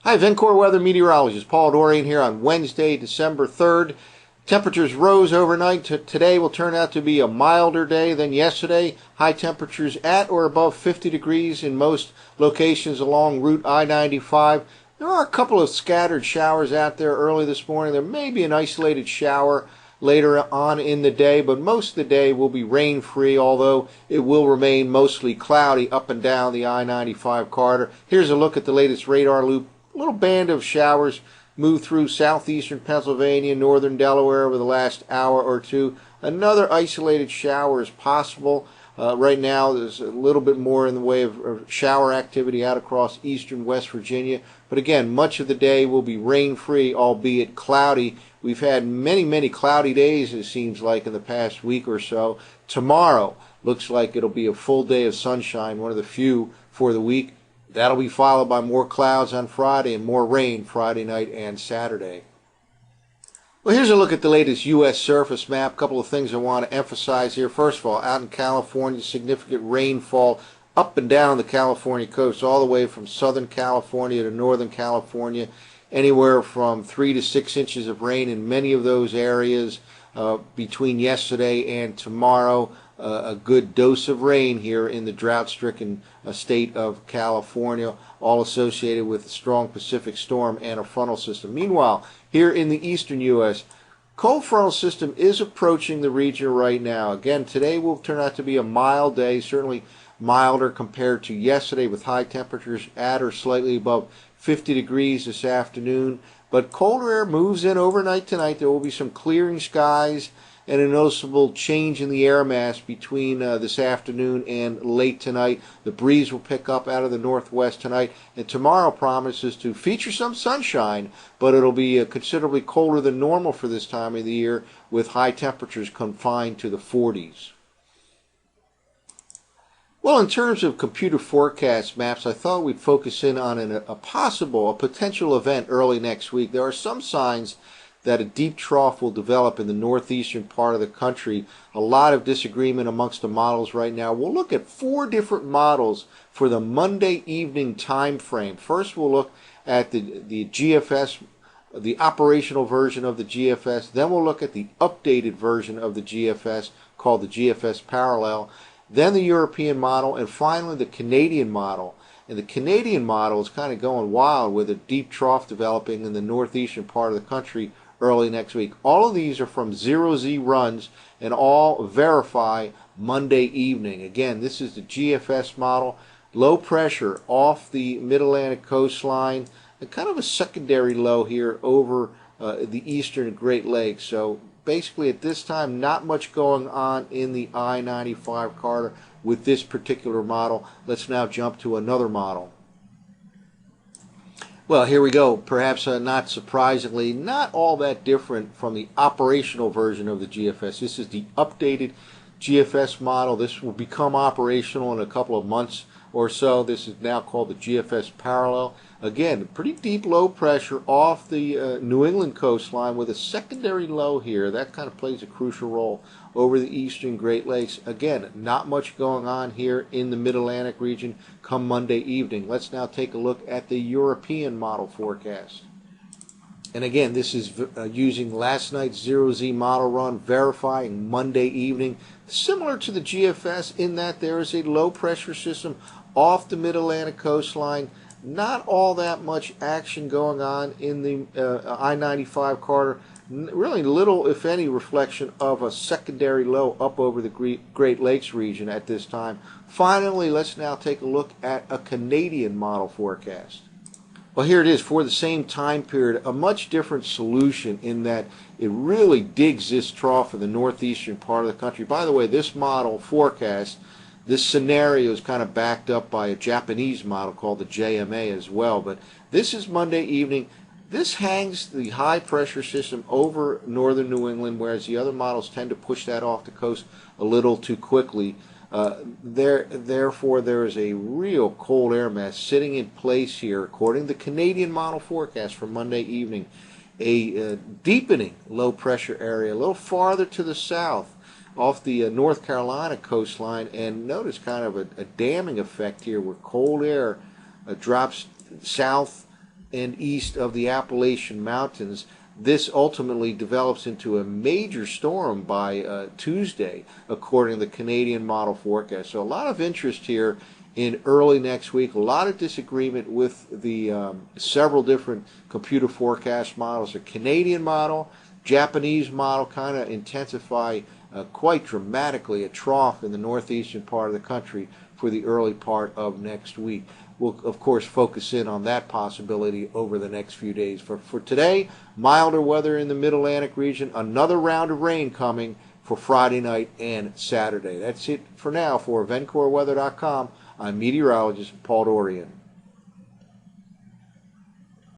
Hi, Vencore weather meteorologist Paul Dorian here on Wednesday, December 3rd. Temperatures rose overnight. Today will turn out to be a milder day than yesterday. High temperatures at or above 50 degrees in most locations along Route I-95. There are a couple of scattered showers out there early this morning. There may be an isolated shower later on in the day, but most of the day will be rain-free, although it will remain mostly cloudy up and down the I-95 corridor. Here's a look at the latest radar loop. A little band of showers moved through southeastern Pennsylvania, northern Delaware over the last hour or two. Another isolated shower is possible. Right now there's a little bit more in the way of shower activity out across eastern West Virginia. But again, much of the day will be rain-free, albeit cloudy. We've had many cloudy days, it seems like, in the past week or so. Tomorrow looks like it'll be a full day of sunshine, one of the few for the week. That'll be followed by more clouds on Friday and more rain Friday night and Saturday. Well, here's a look at the latest U.S. surface map. A couple of things I want to emphasize here. First of all, out in California, significant rainfall up and down the California coast, all the way from Southern California to Northern California. Anywhere from 3 to 6 inches of rain in many of those areas between yesterday and tomorrow. A good dose of rain here in the drought-stricken state of California, all associated with a strong Pacific storm and a frontal system. Meanwhile, here in the eastern U.S., cold frontal system is approaching the region right now. Again, today will turn out to be a mild day, certainly milder compared to yesterday, with high temperatures at or slightly above 50 degrees this afternoon. But colder air moves in overnight tonight. There will be some clearing skies and a noticeable change in the air mass between this afternoon and late tonight. The breeze will pick up out of the northwest tonight, and tomorrow promises to feature some sunshine, but it'll be considerably colder than normal for this time of the year, with high temperatures confined to the 40s. Well, in terms of computer forecast maps, I thought we'd focus in on a potential event early next week. There are some signs that a deep trough will develop in the northeastern part of the country. A lot of disagreement amongst the models right now. We'll look at 4 different models for the Monday evening time frame. First, we'll look at the GFS, the operational version of the GFS. Then we'll look at the updated version of the GFS called the GFS Parallel. Then the European model, and finally the Canadian model. And the Canadian model is kind of going wild with a deep trough developing in the northeastern part of the country early next week. All of these are from 0Z runs and all verify Monday evening. Again, this is the GFS model. Low pressure off the mid-Atlantic coastline, and kind of a secondary low here over the eastern Great Lakes. So basically at this time, not much going on in the I-95 corridor with this particular model. Let's now jump to another model. Well, here we go. Perhaps not surprisingly, not all that different from the operational version of the GFS. This is the updated GFS model. This will become operational in a couple of months or so. This is now called the GFS Parallel. Again, pretty deep low pressure off the New England coastline with a secondary low here. That kind of plays a crucial role over the eastern Great Lakes. Again, not much going on here in the Mid-Atlantic region come Monday evening. Let's now take a look at the European model forecast. And again, this is using last night's 0Z model run, verifying Monday evening. Similar to the GFS in that there is a low pressure system off the Mid-Atlantic coastline. Not all that much action going on in the I-95 corridor. Really little, if any, reflection of a secondary low up over the Great Lakes region at this time. Finally, let's now take a look at a Canadian model forecast. Well, here it is for the same time period, a much different solution in that it really digs this trough in the northeastern part of the country. By the way, this model forecast, this scenario is kind of backed up by a Japanese model called the JMA as well. But this is Monday evening. This hangs the high pressure system over northern New England, whereas the other models tend to push that off the coast a little too quickly. Therefore, there is a real cold air mass sitting in place here, according to the Canadian model forecast for Monday evening. A deepening low pressure area a little farther to the south off the North Carolina coastline, and notice kind of a damming effect here where cold air drops south and east of the Appalachian Mountains. This ultimately develops into a major storm by Tuesday, according to the Canadian model forecast. So a lot of interest here in early next week. A lot of disagreement with the several different computer forecast models. The Canadian model, Japanese model kind of intensify quite dramatically a trough in the northeastern part of the country for the early part of next week. We'll, of course, focus in on that possibility over the next few days. For today, milder weather in the Mid-Atlantic region, another round of rain coming for Friday night and Saturday. That's it for now. For VencoreWeather.com, I'm meteorologist Paul Dorian.